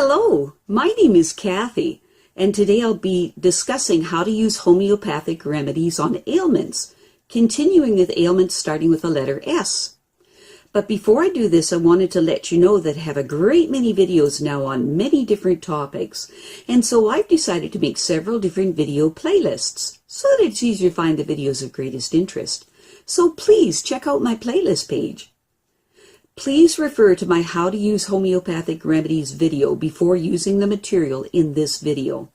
Hello, my name is Kathy, and today I'll be discussing how to use homeopathic remedies on ailments, continuing with ailments starting with the letter S. But before I do this, I wanted to let you know that I have a great many videos now on many different topics, and so I've decided to make several different video playlists so that it's easier to find the videos of greatest interest. So please check out my playlist page. Please refer to my How to Use Homeopathic Remedies video before using the material in this video.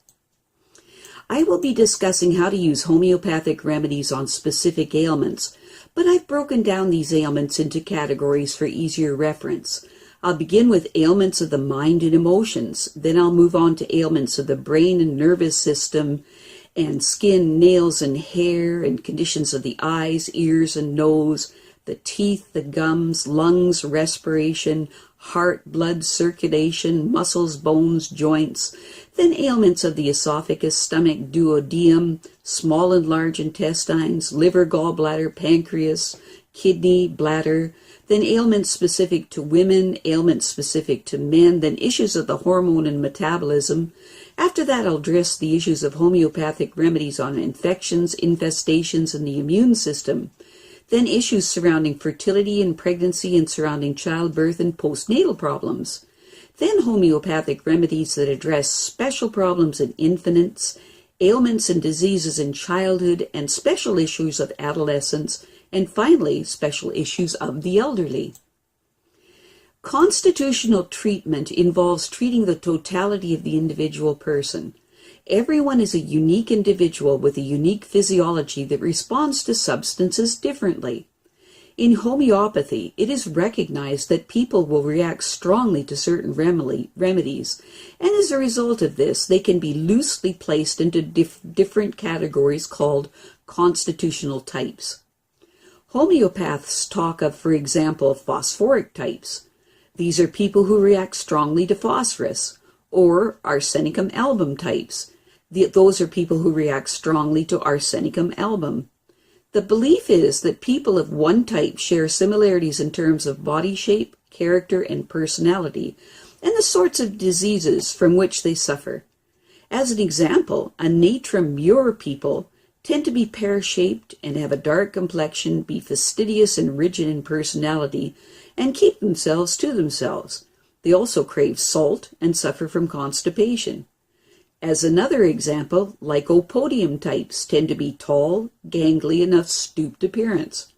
I will be discussing how to use homeopathic remedies on specific ailments, but I've broken down these ailments into categories for easier reference. I'll begin with ailments of the mind and emotions, then I'll move on to ailments of the brain and nervous system, and skin, nails, and hair, and conditions of the eyes, ears, and nose, the teeth, the gums, lungs, respiration, heart, blood circulation, muscles, bones, joints, then ailments of the esophagus, stomach, duodenum, small and large intestines, liver, gallbladder, pancreas, kidney, bladder, then ailments specific to women, ailments specific to men, then issues of the hormone and metabolism. After that, I'll address the issues of homeopathic remedies on infections, infestations, and the immune system. Then issues surrounding fertility and pregnancy and surrounding childbirth and postnatal problems. Then homeopathic remedies that address special problems in infants, ailments and diseases in childhood, and special issues of adolescence, and finally, special issues of the elderly. Constitutional treatment involves treating the totality of the individual person. Everyone is a unique individual with a unique physiology that responds to substances differently. In homeopathy, it is recognized that people will react strongly to certain remedies, and as a result of this, they can be loosely placed into different categories called constitutional types. Homeopaths talk of, for example, phosphoric types. These are people who react strongly to phosphorus, or Arsenicum album types. Those are people who react strongly to Arsenicum album. The belief is that people of one type share similarities in terms of body shape, character, and personality, and the sorts of diseases from which they suffer. As an example, a natrum mure people tend to be pear-shaped and have a dark complexion, be fastidious and rigid in personality, and keep themselves to themselves. They also crave salt and suffer from constipation. As another example, Lycopodium types tend to be tall, gangly, and of stooped appearance,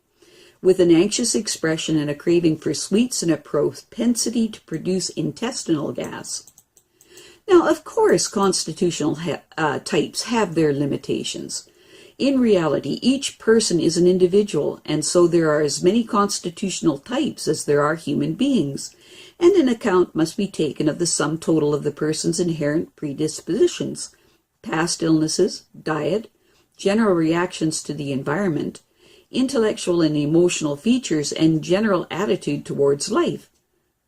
with an anxious expression and a craving for sweets and a propensity to produce intestinal gas. Now, of course, constitutional types have their limitations. In reality, each person is an individual, and so there are as many constitutional types as there are human beings, and an account must be taken of the sum total of the person's inherent predispositions, past illnesses, diet, general reactions to the environment, intellectual and emotional features, and general attitude towards life.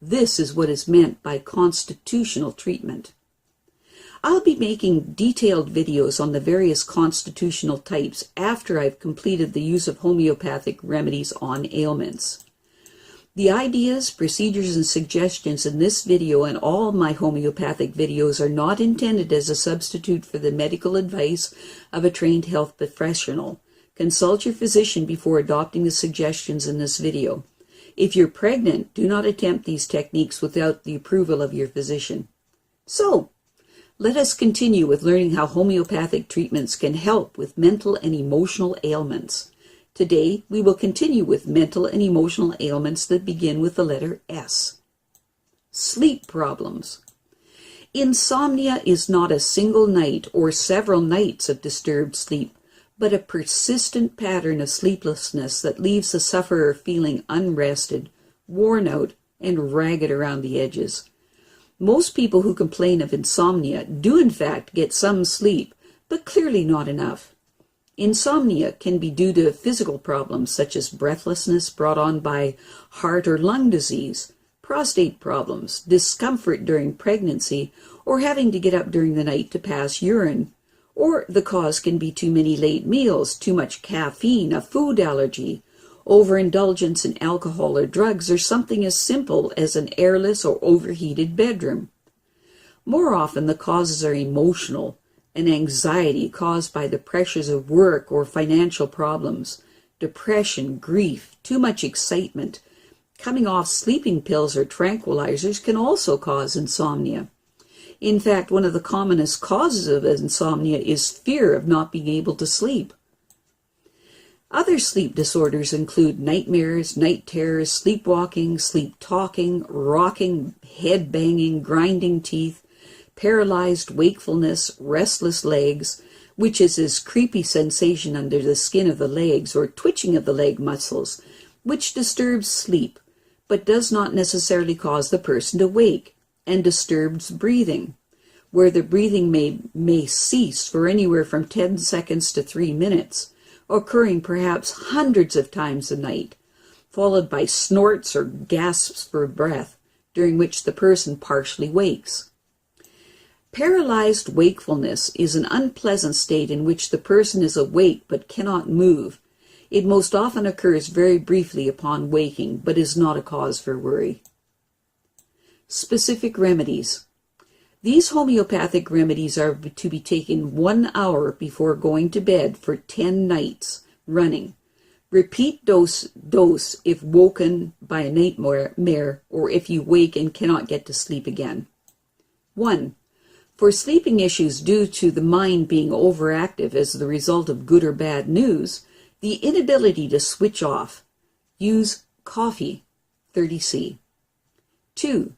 This is what is meant by constitutional treatment. I'll be making detailed videos on the various constitutional types after I've completed the use of homeopathic remedies on ailments. The ideas, procedures, and suggestions in this video and all my homeopathic videos are not intended as a substitute for the medical advice of a trained health professional. Consult your physician before adopting the suggestions in this video. If you're pregnant, do not attempt these techniques without the approval of your physician. So, let us continue with learning how homeopathic treatments can help with mental and emotional ailments. Today, we will continue with mental and emotional ailments that begin with the letter S. Sleep problems. Insomnia is not a single night or several nights of disturbed sleep, but a persistent pattern of sleeplessness that leaves the sufferer feeling unrested, worn out, and ragged around the edges. Most people who complain of insomnia do in fact get some sleep, but clearly not enough. Insomnia can be due to physical problems such as breathlessness brought on by heart or lung disease, prostate problems, discomfort during pregnancy, or having to get up during the night to pass urine. Or the cause can be too many late meals, too much caffeine, a food allergy, overindulgence in alcohol or drugs, or something as simple as an airless or overheated bedroom. More often, the causes are emotional, and anxiety caused by the pressures of work or financial problems, depression, grief, too much excitement. Coming off sleeping pills or tranquilizers can also cause insomnia. In fact, one of the commonest causes of insomnia is fear of not being able to sleep. Other sleep disorders include nightmares, night terrors, sleepwalking, sleep talking, rocking, head banging, grinding teeth, paralyzed wakefulness, restless legs, which is this creepy sensation under the skin of the legs or twitching of the leg muscles, which disturbs sleep, but does not necessarily cause the person to wake, and disturbs breathing, where the breathing may cease for anywhere from 10 seconds to 3 minutes, occurring perhaps hundreds of times a night, followed by snorts or gasps for breath, during which the person partially wakes. Paralyzed wakefulness is an unpleasant state in which the person is awake but cannot move. It most often occurs very briefly upon waking, but is not a cause for worry. Specific remedies. These homeopathic remedies are to be taken 1 hour before going to bed for 10 nights running. Repeat dose if woken by a nightmare or if you wake and cannot get to sleep again. 1. For sleeping issues due to the mind being overactive as the result of good or bad news, the inability to switch off, use coffee, 30C. 2.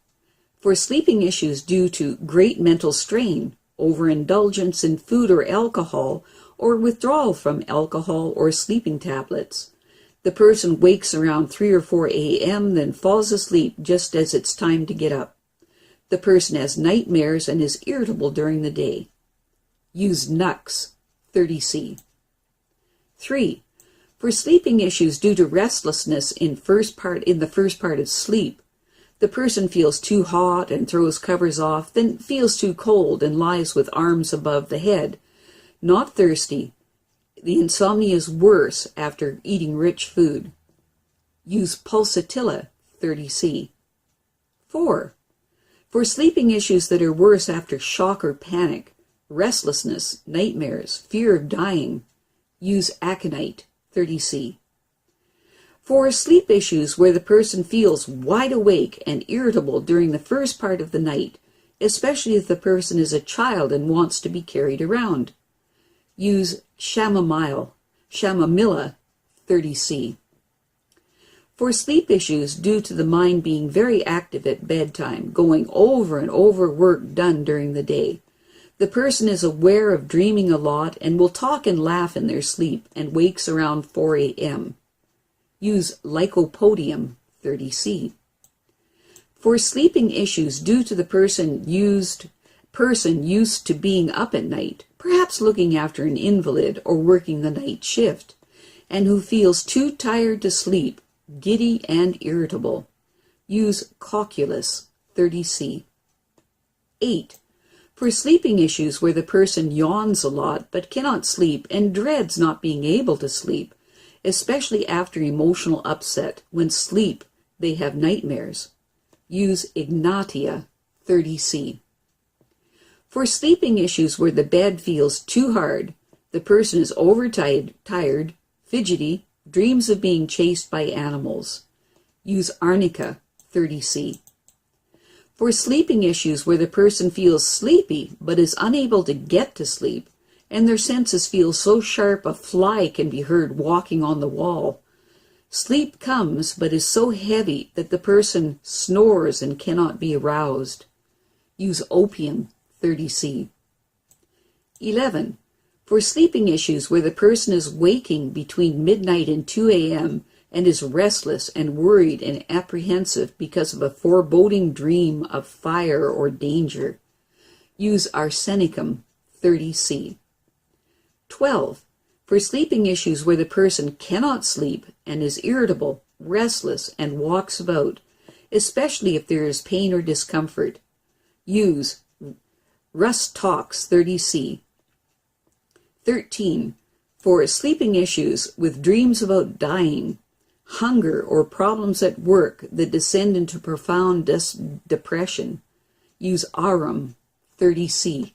For sleeping issues due to great mental strain, overindulgence in food or alcohol, or withdrawal from alcohol or sleeping tablets. The person wakes around 3 or 4 a.m., then falls asleep just as it's time to get up. The person has nightmares and is irritable during the day. Use Nux, 30C. 3. For sleeping issues due to restlessness in the first part of sleep, the person feels too hot and throws covers off, then feels too cold and lies with arms above the head. Not thirsty. The insomnia is worse after eating rich food. Use Pulsatilla, 30C. 4. For sleeping issues that are worse after shock or panic, restlessness, nightmares, fear of dying, use Aconite, 30C. For sleep issues where the person feels wide awake and irritable during the first part of the night, especially if the person is a child and wants to be carried around, use Chamomilla, 30C. For sleep issues due to the mind being very active at bedtime, going over and over work done during the day, the person is aware of dreaming a lot and will talk and laugh in their sleep and wakes around 4 a.m. Use Lycopodium, 30C. For sleeping issues due to the person used to being up at night, perhaps looking after an invalid or working the night shift, and who feels too tired to sleep, giddy and irritable, use Cocculus, 30C. 8. For sleeping issues where the person yawns a lot but cannot sleep and dreads not being able to sleep, especially after emotional upset, when sleep they have nightmares, use Ignatia, 30C. For sleeping issues where the bed feels too hard, the person is overtired, fidgety, dreams of being chased by animals, use Arnica, 30C. For sleeping issues where the person feels sleepy but is unable to get to sleep, and their senses feel so sharp a fly can be heard walking on the wall, sleep comes but is so heavy that the person snores and cannot be aroused, use Opium, 30C. 11. For sleeping issues where the person is waking between midnight and 2 a.m. and is restless and worried and apprehensive because of a foreboding dream of fire or danger, use Arsenicum, 30C. 12. For sleeping issues where the person cannot sleep and is irritable, restless, and walks about, especially if there is pain or discomfort, use Rustox, 30C. 13. For sleeping issues with dreams about dying, hunger, or problems at work that descend into profound depression, use Aurum, 30C.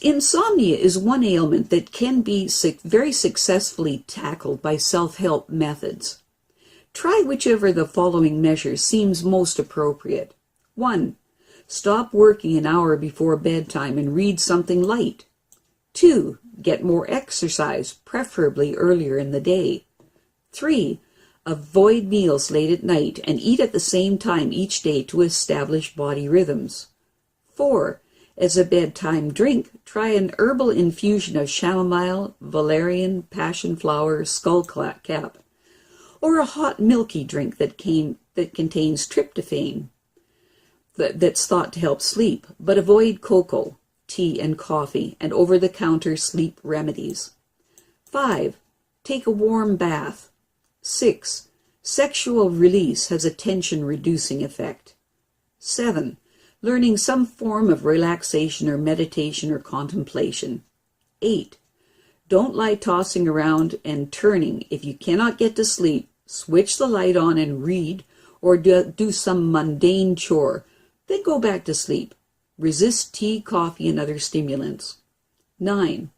Insomnia is one ailment that can be very successfully tackled by self-help methods. Try whichever of the following measures seems most appropriate. 1. Stop working an hour before bedtime and read something light. 2. Get more exercise, preferably earlier in the day. 3. Avoid meals late at night and eat at the same time each day to establish body rhythms. 4. As a bedtime drink, try an herbal infusion of chamomile, valerian, passion flower, skullcap, or a hot milky drink that contains tryptophan that's thought to help sleep, but avoid cocoa, tea, and coffee, and over-the-counter sleep remedies. 5. Take a warm bath. 6. Sexual release has a tension-reducing effect. 7. Learning some form of relaxation or meditation or contemplation. 8. Don't lie tossing around and turning. If you cannot get to sleep, switch the light on and read, or do some mundane chore. Then go back to sleep. Resist tea, coffee, and other stimulants. 9.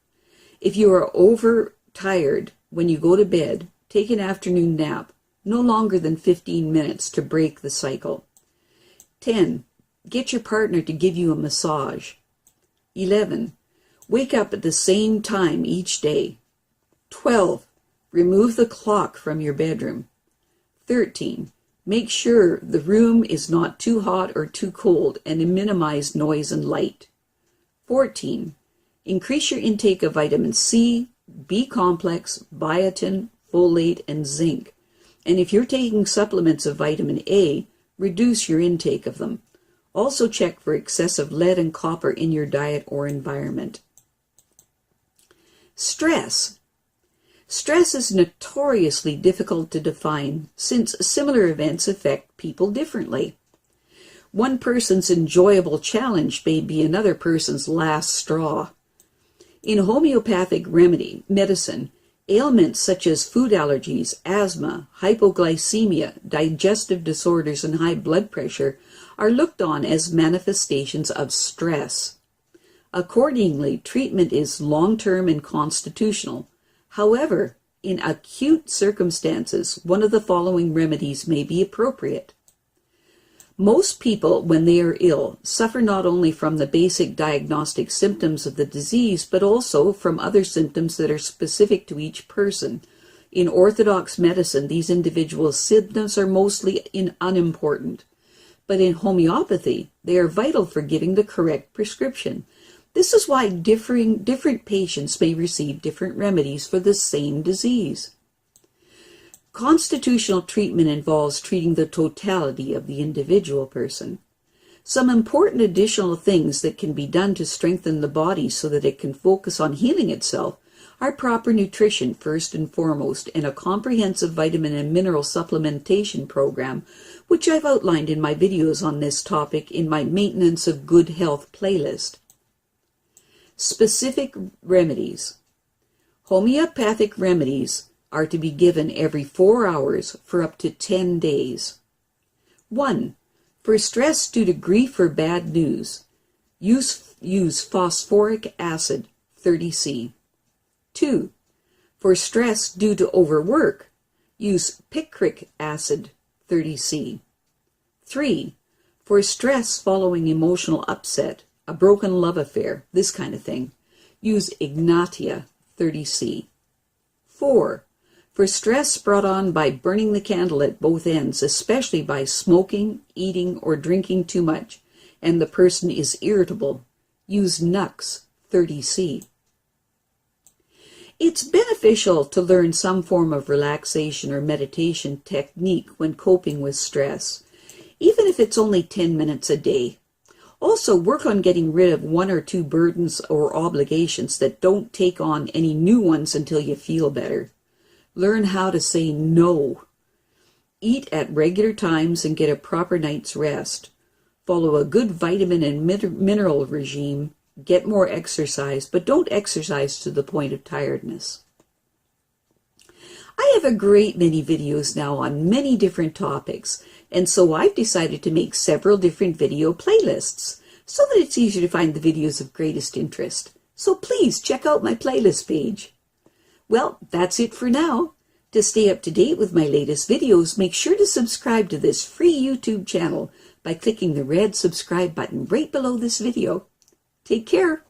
If you are overtired when you go to bed, take an afternoon nap, no longer than 15 minutes to break the cycle. 10. Get your partner to give you a massage. 11. Wake up at the same time each day. 12. Remove the clock from your bedroom. 13. Make sure the room is not too hot or too cold and minimize noise and light. 14. Increase your intake of vitamin C, B-complex, biotin, folate, and zinc. And if you're taking supplements of vitamin A, reduce your intake of them. Also check for excessive lead and copper in your diet or environment. Stress. Stress is notoriously difficult to define since similar events affect people differently. One person's enjoyable challenge may be another person's last straw. In homeopathic medicine, ailments such as food allergies, asthma, hypoglycemia, digestive disorders, and high blood pressure are looked on as manifestations of stress. Accordingly, treatment is long-term and constitutional. However, in acute circumstances, one of the following remedies may be appropriate. Most people, when they are ill, suffer not only from the basic diagnostic symptoms of the disease, but also from other symptoms that are specific to each person. In orthodox medicine, these individuals' symptoms are mostly unimportant. But in homeopathy, they are vital for giving the correct prescription. This is why different patients may receive different remedies for the same disease. Constitutional treatment involves treating the totality of the individual person. Some important additional things that can be done to strengthen the body so that it can focus on healing itself are proper nutrition first and foremost, and a comprehensive vitamin and mineral supplementation program, which I've outlined in my videos on this topic in my Maintenance of Good Health playlist. Specific remedies. Homeopathic remedies are to be given every 4 hours for up to 10 days. 1. For stress due to grief or bad news, use phosphoric acid, 30C. 2. For stress due to overwork, use picric acid, 30C. 3. For stress following emotional upset, a broken love affair, this kind of thing, use Ignatia, 30C. 4. For stress brought on by burning the candle at both ends, especially by smoking, eating, or drinking too much, and the person is irritable, use Nux, 30C. It's beneficial to learn some form of relaxation or meditation technique when coping with stress, even if it's only 10 minutes a day. Also, work on getting rid of 1 or 2 burdens or obligations that don't take on any new ones until you feel better. Learn how to say no. Eat at regular times and get a proper night's rest. Follow a good vitamin and mineral regime. Get more exercise, but don't exercise to the point of tiredness. I have a great many videos now on many different topics, and so I've decided to make several different video playlists. so that it's easier to find the videos of greatest interest. So please check out my playlist page. Well, that's it for now. To stay up to date with my latest videos, make sure to subscribe to this free YouTube channel by clicking the red subscribe button right below this video. Take care.